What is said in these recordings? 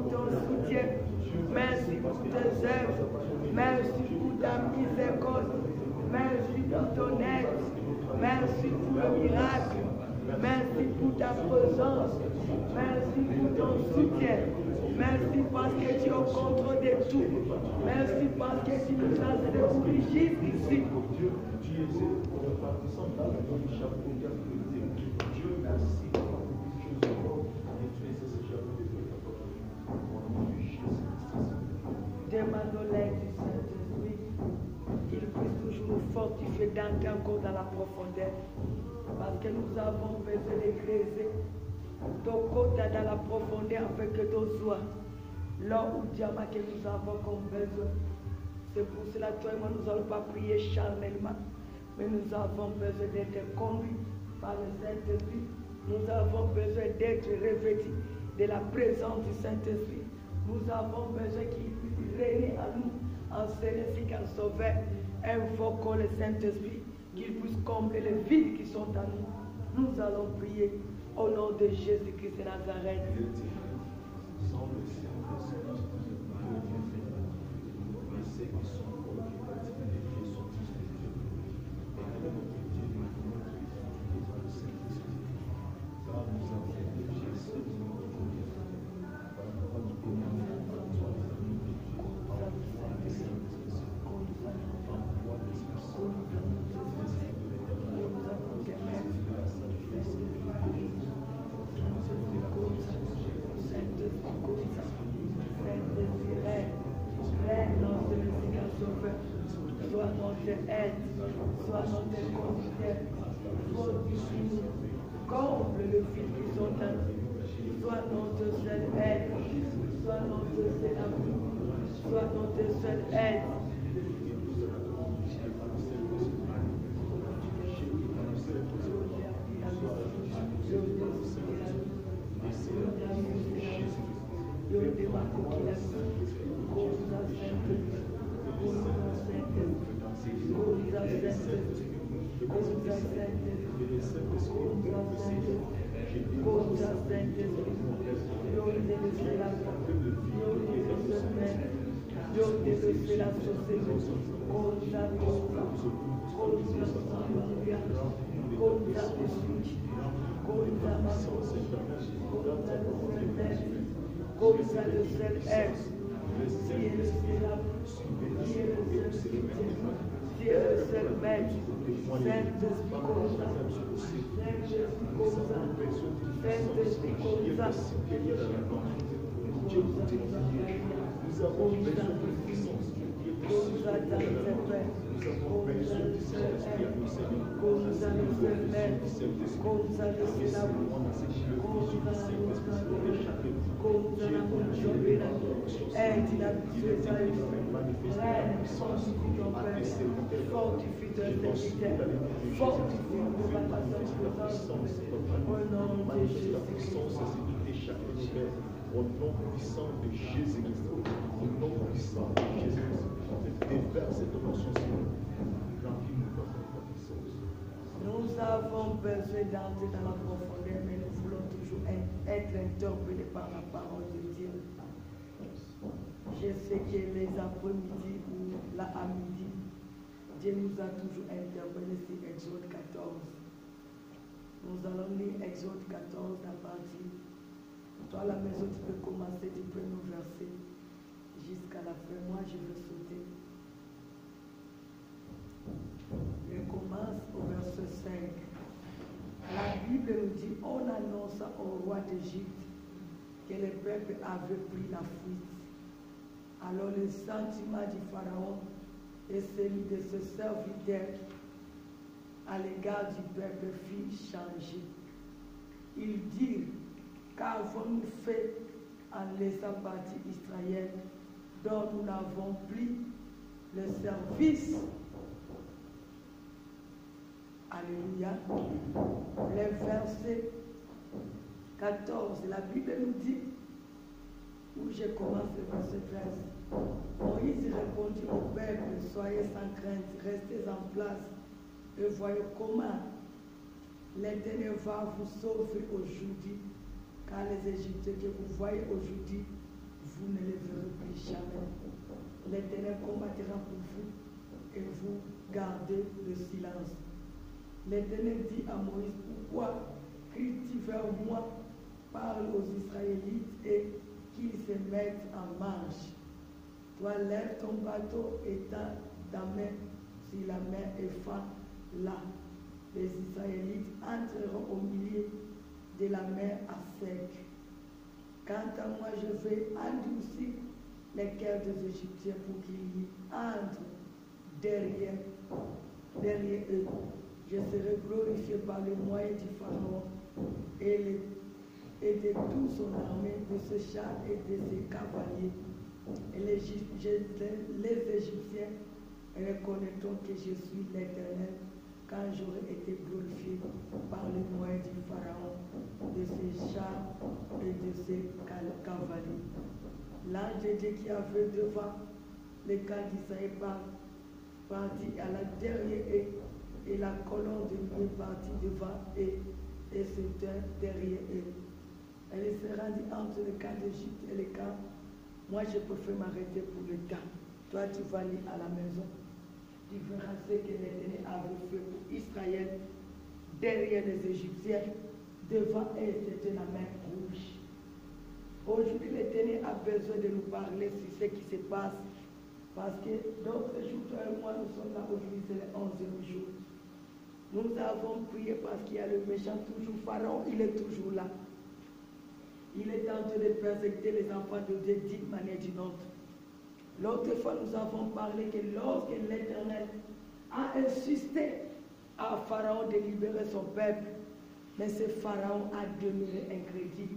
pour ton soutien. Merci pour tes œuvres. Merci pour ta miséricorde. Merci pour ton aide. Merci pour le miracle. Merci pour ta présence. Merci pour ton soutien. Merci parce que tu es au contrôle de tout. Merci parce que tu nous as secourus jusqu'ici. Demandons l'aide du Saint-Esprit, qu'il puisse toujours nous fortifier d'entrer encore dans la profondeur. Parce que nous avons besoin de creuser ton côté dans la profondeur afin que ton soit l'or ou diamant que nous avons comme besoin. C'est pour cela que toi et moi nous n'allons pas prier charnellement, mais nous avons besoin d'être conduits par le Saint-Esprit. Nous avons besoin d'être revêtus de la présence du Saint-Esprit. Nous avons besoin qu'il puisse régner à nous en Seigneur ainsi qu'en Sauveur. Invoquons le Saint-Esprit, qu'il puisse combler les vides qui sont en nous. Nous allons prier au nom de Jésus-Christ de Nazareth. Sois notre aide, sois notre conducteur, fortifie-nous, comble le vide qui sont en nous, sois notre seule aide, sois notre seul amour, sois notre seule aide. Au nom puissant de Jésus-Christ, au nom puissant de Jésus-Christ, déverse cette onction sur nous. Remplis-nous de ta puissance. Nous avons besoin d'entrer dans la profondeur, mais nous voulons toujours être interpellés par la parole de Dieu. Je sais que les après-midi ou là à midi, Dieu nous a toujours interpellés sur Exode 14. Nous allons lire Exode 14 à partir. Toi à la maison, tu peux commencer, tu peux nous verser jusqu'à la fin. Moi, je vais sauter. Je commence au verset 5. La Bible nous dit, on annonça au roi d'Égypte que le peuple avait pris la fuite. Alors le sentiment du Pharaon et celui de ses serviteurs à l'égard du peuple fit changer. Ils dirent, qu'avons-nous fait en laissant partir Israël, dont nous n'avons plus le service? Alléluia. Le verset 14, la Bible nous dit, où je commence le verset 13. Moïse répondit au peuple, soyez sans crainte, restez en place et voyez comment l'Éternel va vous sauver aujourd'hui, car les Égyptiens que vous voyez aujourd'hui, vous ne les verrez plus jamais. L'Éternel combattra pour vous et vous gardez le silence. L'Éternel dit à Moïse, pourquoi cries-tu vers moi? Parle aux Israélites et qu'ils se mettent en marche. Toi, lève ton bateau et ta main sur la mer et fends-la. Les Israélites entreront au milieu de la mer à sec. Quant à moi, je vais endurcir les cœurs des Égyptiens pour qu'ils y entrent derrière eux. Je serai glorifié par le moyen du Pharaon et de toute son armée, de ses chars et de ses cavaliers. Et les Égyptiens reconnaîtront que je suis l'Éternel quand j'aurai été glorifié par le moyen du Pharaon, de ses chars et de ses cavaliers. L'ange de Dieu qui avait devant le camp d'Israël partit à la dernière et la colonne de nuit partit devant et se tint derrière eux. Elle se rendit entre le camp d'Égypte et le camp. Moi, je préfère m'arrêter pour le temps. Toi, tu vas aller à la maison. Tu verras ce que l'Éternel avait fait pour Israël derrière les Égyptiens. Devant eux, c'était la mer rouge. Aujourd'hui, l'Éternel a besoin de nous parler sur ce qui se passe. Parce que d'autres jours, toi et moi, nous sommes là aujourd'hui, c'est le 11e jour. Nous avons prié parce qu'il y a le méchant toujours, Pharaon, il est toujours là. Il est en train de persécuter les enfants de Dieu d'une manière ou d'une autre. L'autre fois, nous avons parlé que lorsque l'Éternel a insisté à Pharaon de libérer son peuple, mais ce Pharaon a demeuré incrédule.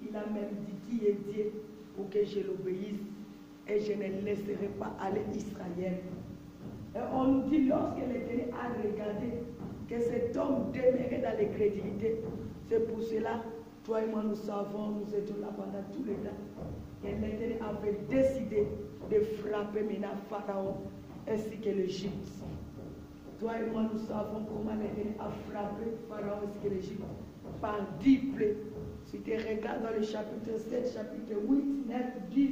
Il a même dit qui est Dieu pour que je l'obéisse et je ne laisserai pas aller Israël. Et on nous dit lorsque l'Éternel a regardé que cet homme demeurait dans l'incrédulité, c'est pour cela, toi et moi nous savons, nous étions là pendant tout le temps, que l'Éternel avait décidé de frapper maintenant Pharaon ainsi que l'Égypte. Toi et moi nous savons comment l'Éternel a frappé Pharaon ainsi que l'Égypte par 10 plaies. Si tu regardes dans le chapitre 7, chapitre 8, 9, 10,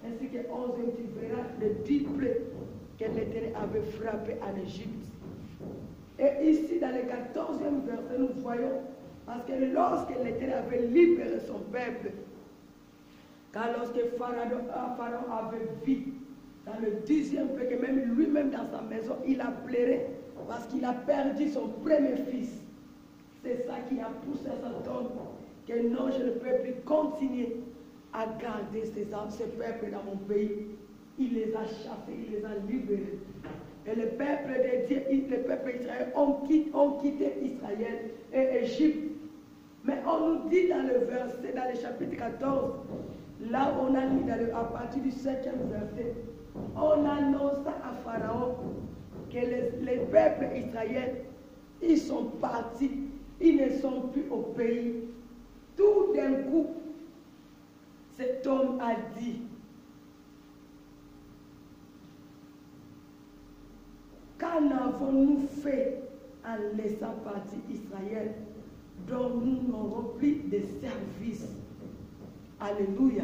ainsi que 11, tu verras les 10 plaies que l'Éternel avait frappé en Égypte. Et ici, dans le 14e verset, nous voyons, parce que lorsque l'Éternel avait libéré son peuple, car lorsque Pharaon avait vu, dans le 10e plaie, que même lui-même dans sa maison, il a pleuré, parce qu'il a perdu son premier fils. C'est ça qui a poussé cet homme, que non, je ne peux plus continuer à garder ce peuple dans mon pays. Il les a chassés, il les a libérés. Et le peuple de Dieu, le peuple d'Israël ont quitté Israël et Égypte. Mais on nous dit dans le verset, dans le chapitre 14, là on a lu à partir du 7e verset, on annonça à Pharaon que les peuples israéliens, ils sont partis, ils ne sont plus au pays. Tout d'un coup, cet homme a dit, qu'en avons-nous fait en laissant partir Israël, dont nous n'aurons plus de service? Alléluia.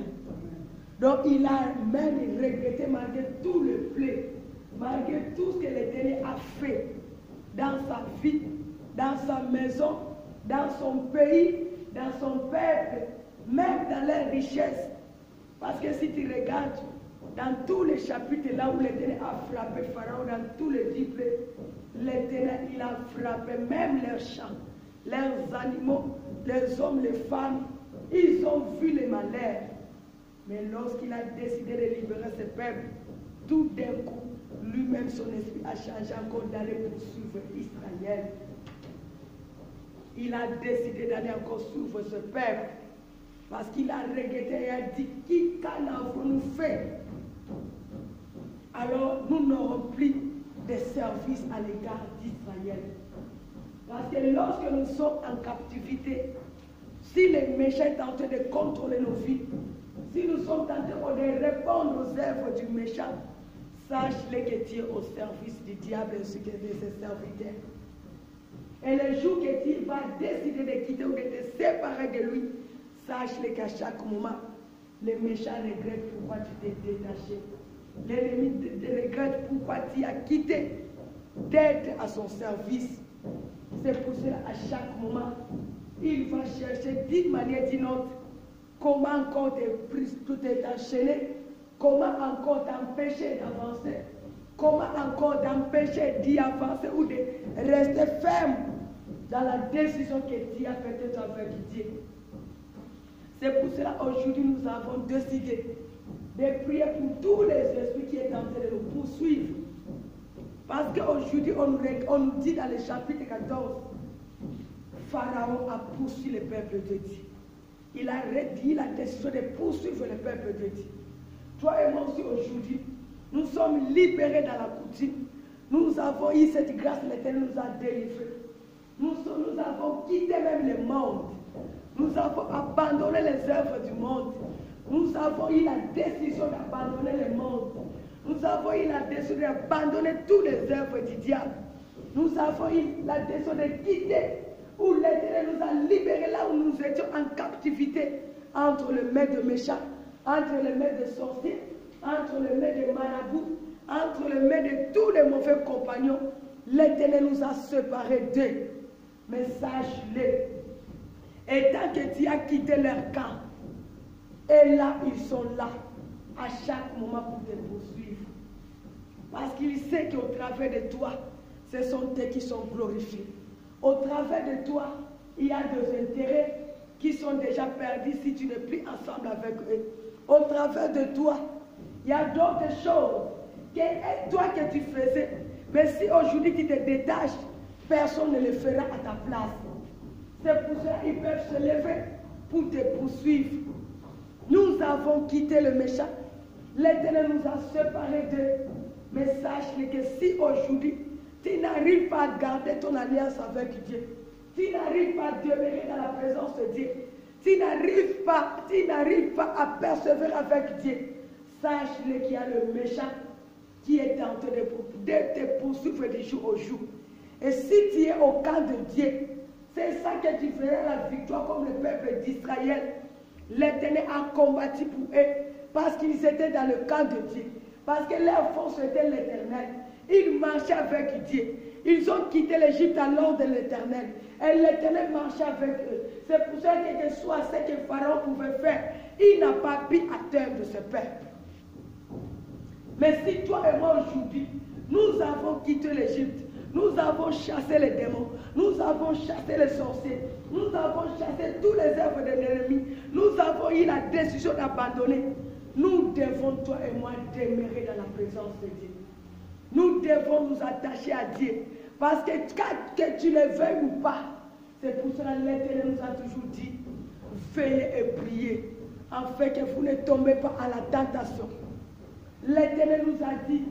Donc il a même regretté malgré tout le plaies, malgré tout ce que l'Éternel a fait dans sa vie, dans sa maison, dans son pays, dans son peuple, même dans leurs richesses. Parce que si tu regardes dans tous les chapitres là où l'Éternel a frappé Pharaon, dans tous les 10 plaies, l'Éternel il a frappé même leurs champs, leurs animaux, les hommes, les femmes. Ils ont vu les malheurs. Mais lorsqu'il a décidé de libérer ce peuple, tout d'un coup, lui-même son esprit a changé encore d'aller poursuivre Israël. Il a décidé d'aller encore suivre ce peuple. Parce qu'il a regretté et a dit, qu'en avons-nous fait? Alors nous n'aurons plus de service à l'égard d'Israël. Parce que lorsque nous sommes en captivité, si les méchants sont en train de contrôler nos vies, si nous sommes en train de répondre aux œuvres du méchant, sache-le que tu es au service du diable ainsi que de ses serviteurs. Et le jour que tu vas décider de quitter ou de te séparer de lui, sache-le qu'à chaque moment, Les méchants regrettent pourquoi tu t'es détaché. L'ennemi regrette pourquoi tu as quitté d'être à son service. C'est pour cela, à chaque moment, il va chercher d'une manière ou d'une autre comment encore t'es enchaîné, comment encore t'empêcher d'avancer, comment encore t'empêcher d'y avancer ou de rester ferme dans la décision que tu as peut-être avec Dieu. C'est pour cela aujourd'hui nous avons décidé de prier pour tous les esprits qui sont en train de nous poursuivre. Parce qu'aujourd'hui on nous dit dans le chapitre 14, Pharaon a poursuivi le peuple de Dieu. Il a dit la décision de poursuivre le peuple de Dieu. Toi et moi aussi aujourd'hui, nous sommes libérés dans la coutume. Nous avons eu cette grâce, l'Éternel nous a délivrés. Nous avons quitté même le monde. Nous avons abandonné les œuvres du monde. Nous avons eu la décision d'abandonner le monde. Nous avons eu la décision d'abandonner toutes les œuvres du diable. Nous avons eu la décision de quitter où l'Éternel nous a libérés là où nous étions en captivité entre les mains de méchants, entre les mains de sorciers, entre les mains de marabouts, entre les mains de tous les mauvais compagnons. L'Éternel nous a séparés d'eux. Mais sache-le, et tant que tu as quitté leur camp, et là ils sont là, à chaque moment pour te poursuivre. Parce qu'il sait qu'au travers de toi, ce sont eux qui sont glorifiés. Au travers de toi, il y a des intérêts qui sont déjà perdus si tu n'es plus ensemble avec eux. Au travers de toi, il y a d'autres choses que toi que tu faisais. Mais si aujourd'hui tu te détaches, personne ne le fera à ta place. C'est pour cela qu'ils peuvent se lever pour te poursuivre. Nous avons quitté le méchant. L'Éternel nous a séparés d'eux. Mais sache que si aujourd'hui, tu n'arrives pas à garder ton alliance avec Dieu, tu n'arrives pas à demeurer dans la présence de Dieu, tu n'arrives pas à persévérer avec Dieu, sache-le qu'il y a le méchant qui est en train de te poursuivre de jour au jour. Et si tu es au camp de Dieu, c'est ça que tu feras la victoire comme le peuple d'Israël. L'Éternel a combattu pour eux parce qu'ils étaient dans le camp de Dieu. Parce que leur force était l'Éternel. Ils marchaient avec Dieu. Ils ont quitté l'Égypte à l'ordre de l'Éternel. Et l'Éternel marchait avec eux. C'est pour ça que soit ce que Pharaon pouvait faire, il n'a pas pu atteindre ce peuple. Mais si toi et moi aujourd'hui, nous avons quitté l'Égypte, nous avons chassé les démons, nous avons chassé les sorciers, nous avons chassé tous les œuvres de l'ennemi, nous avons eu la décision d'abandonner. Nous devons, toi et moi, demeurer dans la présence de Dieu. Nous devons nous attacher à Dieu. Parce que que tu le veuilles ou pas, c'est pour cela que l'Éternel nous a toujours dit, veillez et priez, afin que vous ne tombez pas à la tentation. L'Éternel nous a dit,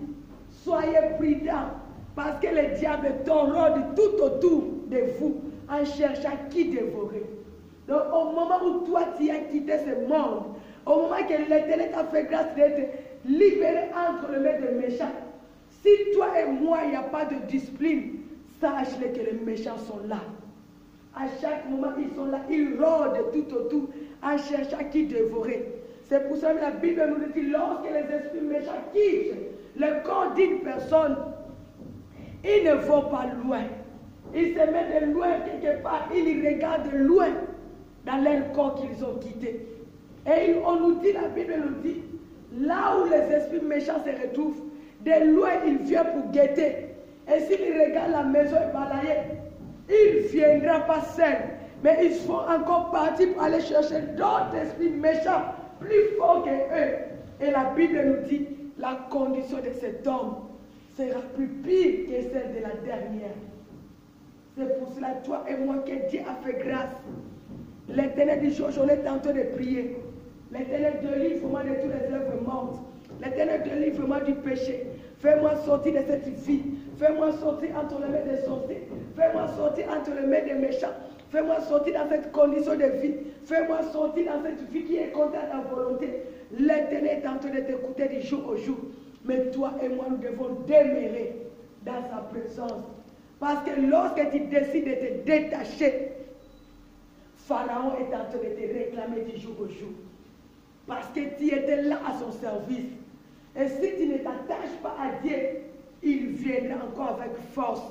soyez prudents, parce que le diable t'enrôde tout autour de vous, en cherchant qui dévorer. Donc au moment où toi tu as quitté ce monde, au moment que l'Éternel t'a fait grâce d'être libéré entre les mains des méchants, si toi et moi, il n'y a pas de discipline, sache-le que les méchants sont là. À chaque moment, ils sont là, ils rôdent tout autour en cherchant qui dévorer. C'est pour ça que la Bible nous dit, lorsque les esprits méchants quittent le corps d'une personne, ils ne vont pas loin. Ils se mettent de loin quelque part, ils regardent de loin dans leur corps qu'ils ont quitté. Et on nous dit, la Bible nous dit, là où les esprits méchants se retrouvent, de loin il vient pour guetter. Et s'il regarde la maison est balayée, il ne viendra pas seul. Mais ils font encore partie pour aller chercher d'autres esprits méchants, plus forts que eux. Et la Bible nous dit, la condition de cet homme sera plus pire que celle de la dernière. C'est pour cela, toi et moi, que Dieu a fait grâce. L'Éternel dit, j'en ai tenté de prier. L'Éternel délivre-moi de toutes les œuvres mortes. L'Éternel délivre-moi du péché. Fais-moi sortir de cette vie. Fais-moi sortir entre les mains des sorciers. Fais-moi sortir entre les mains des méchants. Fais-moi sortir dans cette condition de vie. Fais-moi sortir dans cette vie qui est contre ta volonté. L'Éternel est en train de t'écouter du jour au jour. Mais toi et moi, nous devons demeurer dans sa présence. Parce que lorsque tu décides de te détacher, Pharaon est en train de te réclamer du jour au jour. parce que tu étais là à son service. Et si tu ne t'attaches pas à Dieu, il viendra encore avec force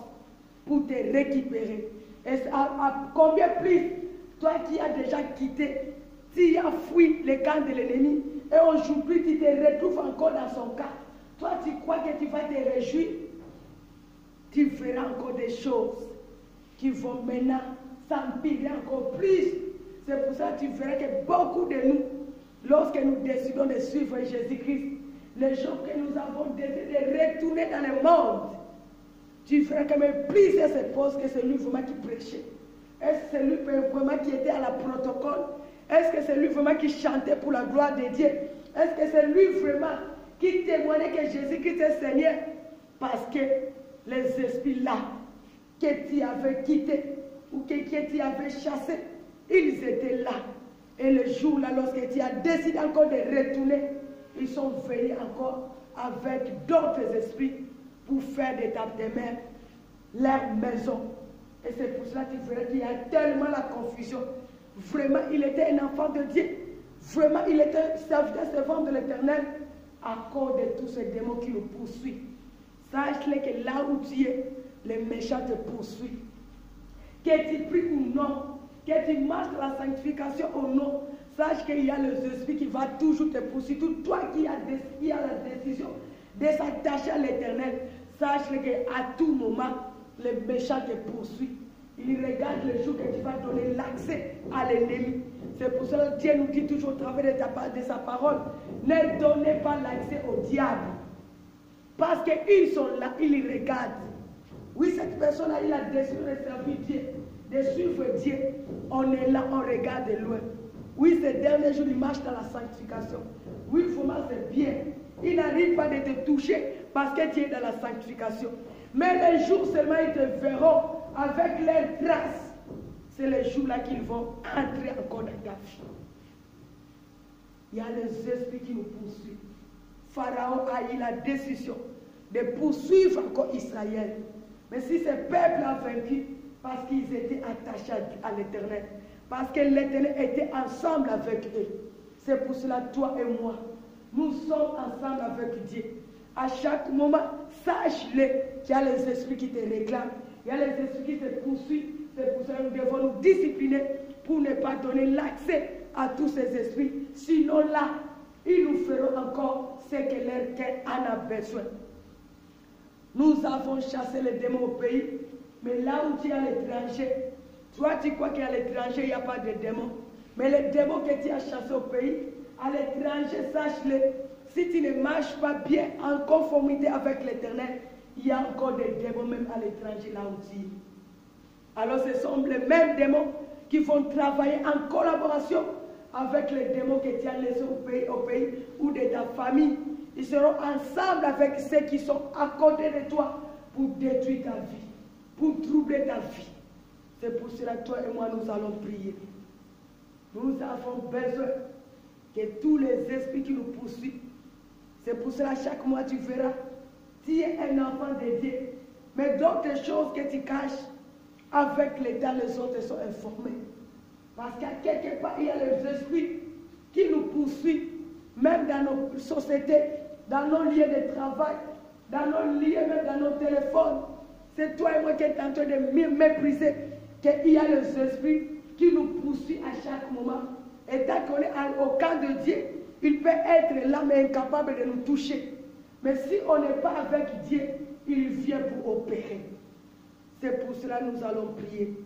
pour te récupérer. Et à combien plus, toi qui as déjà quitté, tu as fui le camp de l'ennemi, et aujourd'hui tu te retrouves encore dans son camp. Toi tu crois que tu vas te réjouir, tu feras encore des choses qui vont maintenant s'empirer encore plus. C'est pour ça que tu verras que beaucoup de nous, lorsque nous décidons de suivre Jésus-Christ, les gens que nous avons décidé de retourner dans le monde, tu feras que même plus se pose que celui vraiment qui prêchait. Est-ce que c'est lui vraiment qui était à la protocole? Est-ce que c'est lui vraiment qui chantait pour la gloire de Dieu? Est-ce que c'est lui vraiment qui témoignait que Jésus-Christ est Seigneur? Parce que les esprits là, que tu avais quittés ou que tu avais chassés, ils étaient là. Et le jour là, lorsque tu as décidé encore de retourner, ils sont venus encore avec d'autres esprits pour faire de ta demeure leur maison. Et c'est pour cela que tu verras qu'il y a tellement la confusion. Vraiment, il était un enfant de Dieu. Vraiment, il était un serviteur servant de l'Éternel à cause de tous ces démons qui le poursuivent. Sache-le que là où tu es, les méchants te poursuivent. Que tu pries ou non, que tu marches dans la sanctification ou non, sache qu'il y a le esprit qui va toujours te poursuivre. Toi qui as la décision de s'attacher à l'Éternel, sache-le qu'à tout moment, les méchants te poursuivent. Il regarde le jour que tu vas donner l'accès à l'ennemi. C'est pour ça que Dieu nous dit toujours au travers de sa parole, ne donnez pas l'accès au diable. Parce qu'ils sont là, ils regardent. Oui, cette personne-là, il a décidé de servir Dieu, de suivre Dieu. On est là, on regarde de loin. Oui, ces derniers jours, il marche dans la sanctification. Oui, vraiment, c'est bien. Il n'arrive pas de te toucher parce que tu es dans la sanctification. Mais les jours seulement, ils te verront avec leurs traces. C'est les jours-là qu'ils vont entrer encore dans ta vie. Il y a les esprits qui nous poursuivent. Pharaon a eu la décision de poursuivre encore Israël. Mais si ce peuple a vaincu, parce qu'ils étaient attachés à l'Éternel, parce que l'Éternel était ensemble avec eux. C'est pour cela, toi et moi, nous sommes ensemble avec Dieu. À chaque moment, sache-le qu'il y a les esprits qui te réclament, il y a les esprits qui te poursuivent. C'est pour cela que nous devons nous discipliner pour ne pas donner l'accès à tous ces esprits. Sinon là, ils nous feront encore ce que leur cœur en a besoin. Nous avons chassé les démons au pays, mais là où tu es à l'étranger, toi tu crois qu'à l'étranger il n'y a pas de démons. Mais les démons que tu as chassés au pays, à l'étranger, sache-le, si tu ne marches pas bien en conformité avec l'Éternel, il y a encore des démons même à l'étranger là où tu es. Alors ce sont les mêmes démons qui vont travailler en collaboration avec les démons que tu as laissés au pays ou de ta famille. Ils seront ensemble avec ceux qui sont à côté de toi pour détruire ta vie, pour troubler ta vie. C'est pour cela que toi et moi nous allons prier. Nous avons besoin que tous les esprits qui nous poursuivent, c'est pour cela chaque mois tu verras, tu es un enfant de Dieu, mais d'autres choses que tu caches, avec l'État, les autres sont informés. Parce qu'à quelque part, il y a les esprits qui nous poursuivent, même dans nos sociétés, dans nos lieux de travail, dans nos lieux, même dans nos téléphones. C'est toi et moi qui sommes en train de mépriser qu'il y a les esprits qui nous poursuivent à chaque moment. Et tant qu'on est au camp de Dieu, il peut être là, mais incapable de nous toucher. Mais si on n'est pas avec Dieu, il vient pour opérer. C'est pour cela que nous allons prier.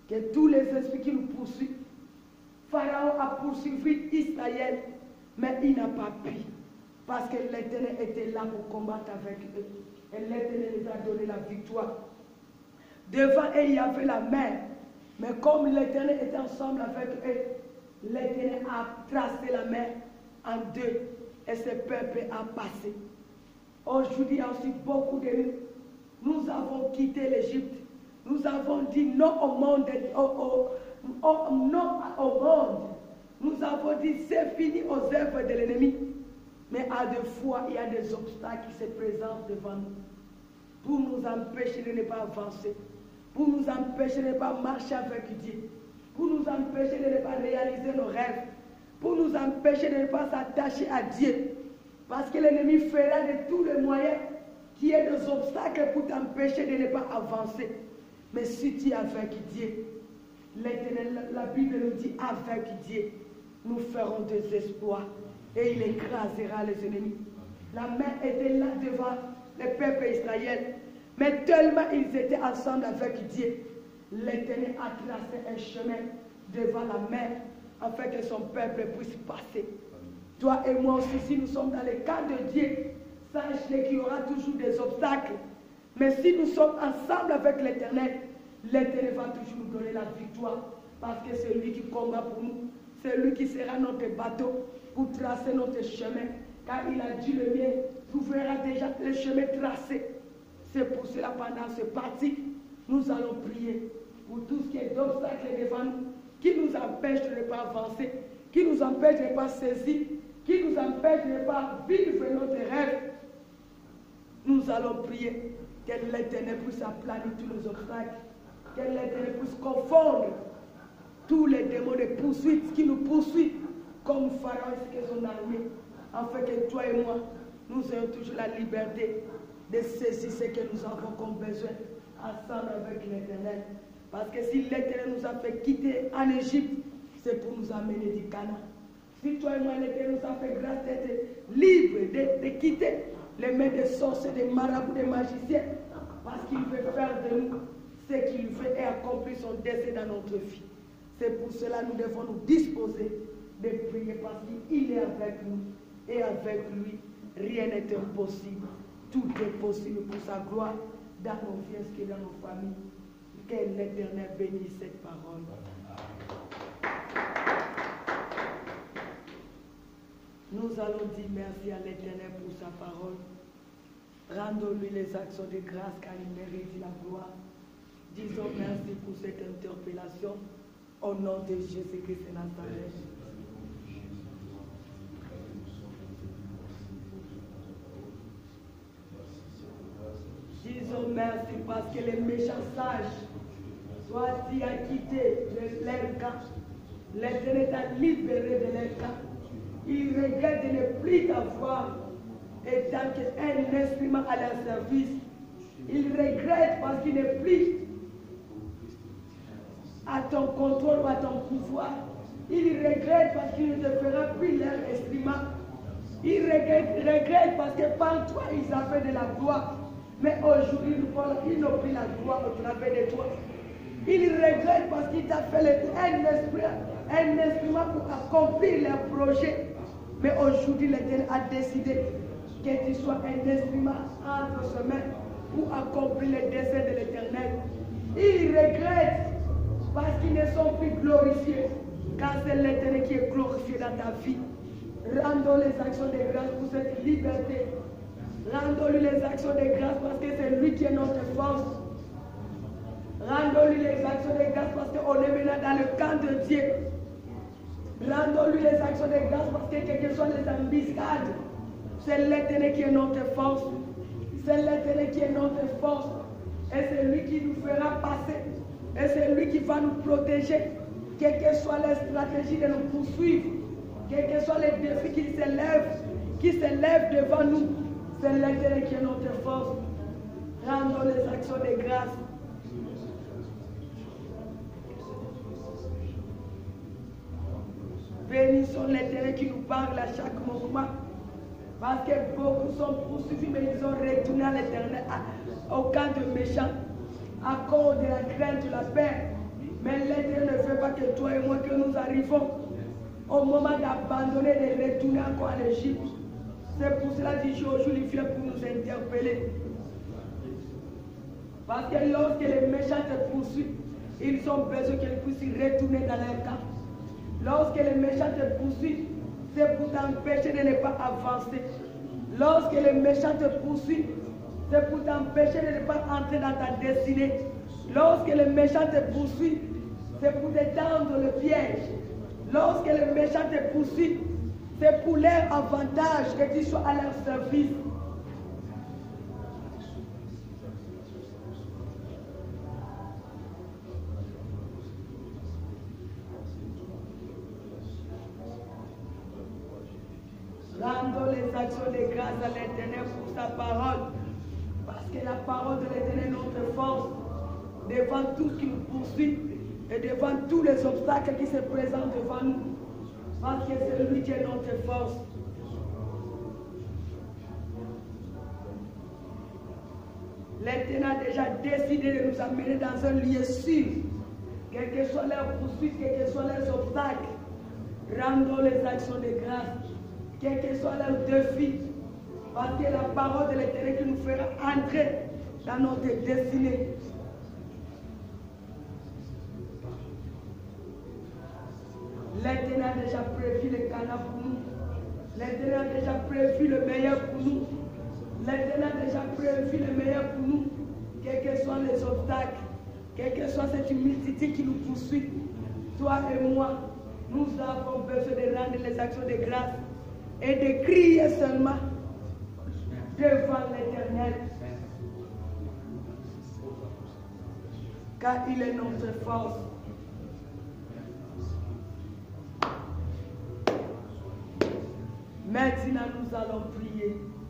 Que tous les esprits qui nous poursuivent, Pharaon a poursuivi Israël, mais il n'a pas pu. Parce que l'Éternel était là pour combattre avec eux. Et l'Éternel les a donné la victoire. Devant eux, il y avait la mer. Mais comme l'Éternel était ensemble avec eux, l'Éternel a tracé la mer en deux. Et ce peuple a passé. Aujourd'hui, il y a aussi beaucoup de nous. Nous avons quitté l'Égypte. Nous avons dit non au monde. Non au monde. Nous avons dit c'est fini aux œuvres de l'ennemi. Mais à deux fois, il y a des obstacles qui se présentent devant nous. Pour nous empêcher de ne pas avancer. Pour nous empêcher de ne pas marcher avec Dieu. Pour nous empêcher de ne pas réaliser nos rêves. pour nous empêcher de ne pas s'attacher à Dieu. Parce que l'ennemi fera de tous les moyens qu'il y ait des obstacles pour t'empêcher de ne pas avancer. Mais si tu es avec Dieu, l'Éternel, la Bible nous dit, avec Dieu, nous ferons des exploits et il écrasera les ennemis. La main était là devant le peuple Israël, mais tellement ils étaient ensemble avec Dieu, l'Éternel a tracé un chemin devant la mer afin que son peuple puisse passer. Toi et moi aussi, si nous sommes dans le camp de Dieu, sache qu'il y aura toujours des obstacles. Mais si nous sommes ensemble avec l'Éternel, l'Éternel va toujours nous donner la victoire. Parce que c'est lui qui combat pour nous. C'est lui qui sera notre bateau pour tracer notre chemin. Car il a dit le mien, tu verras déjà le chemin tracé. C'est pour cela, pendant ce parti, nous allons prier pour tout ce qui est d'obstacles devant nous, qui nous empêche de ne pas avancer, qui nous empêche de ne pas saisir, qui nous empêche de ne pas vivre notre rêve. Nous allons prier que l'Éternel puisse aplanir tous les obstacles, que l'Éternel puisse confondre tous les démons de poursuite qui nous poursuivent comme Pharaon et son armée, afin que toi et moi, nous ayons toujours la liberté de saisir ce que nous avons comme besoin ensemble avec l'Éternel. Parce que si l'Éternel nous a fait quitter en Égypte, c'est pour nous amener du Canaan. Si toi et moi, l'Éternel nous a fait grâce d'être libres, de quitter les mains des sorciers, des marabouts, des magiciens, parce qu'il veut faire de nous ce qu'il veut et accomplir son dessein dans notre vie. C'est pour cela que nous devons nous disposer de prier parce qu'il est avec nous et avec lui, rien n'est impossible. Tout est possible pour sa gloire dans nos vies et dans nos familles. Que l'Éternel bénisse cette parole. Nous allons dire merci à l'Éternel pour sa parole. Rendons-lui les actions de grâce car il mérite la gloire. Disons merci pour cette interpellation au nom de Jésus-Christ de Nazareth. Disons merci parce que les méchants sages, toi tu as quitté leur camp. L'Éternel t'a libéré de leur camp. Ils regrettent de ne plus t'avoir étant un instrument à leur service. Ils regrettent parce qu'il n'est plus à ton contrôle ou à ton pouvoir. Ils regrettent parce qu'il ne te fera plus leur instrument. Ils regrettent parce que par toi ils avaient de la gloire. Mais aujourd'hui, ils n'ont plus la gloire au travers de toi. Ils regrettent parce qu'il t'a fait un instrument pour accomplir leurs projets. Mais aujourd'hui, l'Éternel a décidé que tu sois un instrument entre ses mains pour accomplir les desseins de l'Éternel. Ils regrettent parce qu'ils ne sont plus glorifiés, car c'est l'Éternel qui est glorifié dans ta vie. Rendons les actions de grâce pour cette liberté. Rendons-lui les actions de grâce parce que c'est lui qui est notre force. Rendons-lui les actions de grâce parce qu'on est maintenant dans le camp de Dieu. Rendons-lui les actions de grâce parce que quelles que soient les embuscades, c'est l'Éternel qui est notre force. C'est l'Éternel qui est notre force. Et c'est lui qui nous fera passer. Et c'est lui qui va nous protéger. Quelles que soient les stratégies de nous poursuivre, quels que soient les défis qui s'élèvent devant nous, c'est l'Éternel qui est notre force. Rendons les actions de grâce. Bénissons l'Éternel qui nous parle à chaque moment. Parce que beaucoup sont poursuivis, mais ils ont retourné à l'Éternel, au camp de méchants, à cause de la crainte de la paix. Mais l'Éternel ne veut pas que toi et moi, que nous arrivons au moment d'abandonner, de retourner encore à l'Égypte. C'est pour cela que aujourd'hui il vient pour nous interpeller. Parce que lorsque les méchants te poursuivent, ils ont besoin qu'ils puissent retourner dans leur camp. Lorsque les méchants te poursuivent, c'est pour t'empêcher de ne pas avancer. Lorsque les méchants te poursuivent, c'est pour t'empêcher de ne pas entrer dans ta destinée. Lorsque les méchants te poursuivent, c'est pour te tendre le piège. Lorsque les méchants te poursuivent, c'est pour leur avantage que tu sois à leur service. Rendons les actions de grâce à l'Éternel pour sa parole. Parce que la parole de l'Éternel est notre force. Devant tout ce qui nous poursuit et devant tous les obstacles qui se présentent devant nous. Parce que c'est lui qui est notre force. L'Éternel a déjà décidé de nous amener dans un lieu sûr. Quelles que soient leurs poursuites, quels que soient leurs obstacles, rendons les actions de grâce. Quels que soient leurs défis. Parce que la parole de l'Éternel qui nous fera entrer dans notre destinée. L'Éternel a déjà prévu le canard pour nous. L'Éternel a déjà prévu le meilleur pour nous. L'Éternel a déjà prévu le meilleur pour nous. Quels que soient les obstacles, quelle que soit cette multitude qui nous poursuit, toi et moi, nous avons besoin de rendre les actions de grâce et de crier seulement devant l'Éternel. Car il est notre force. Maintenant, nous allons prier.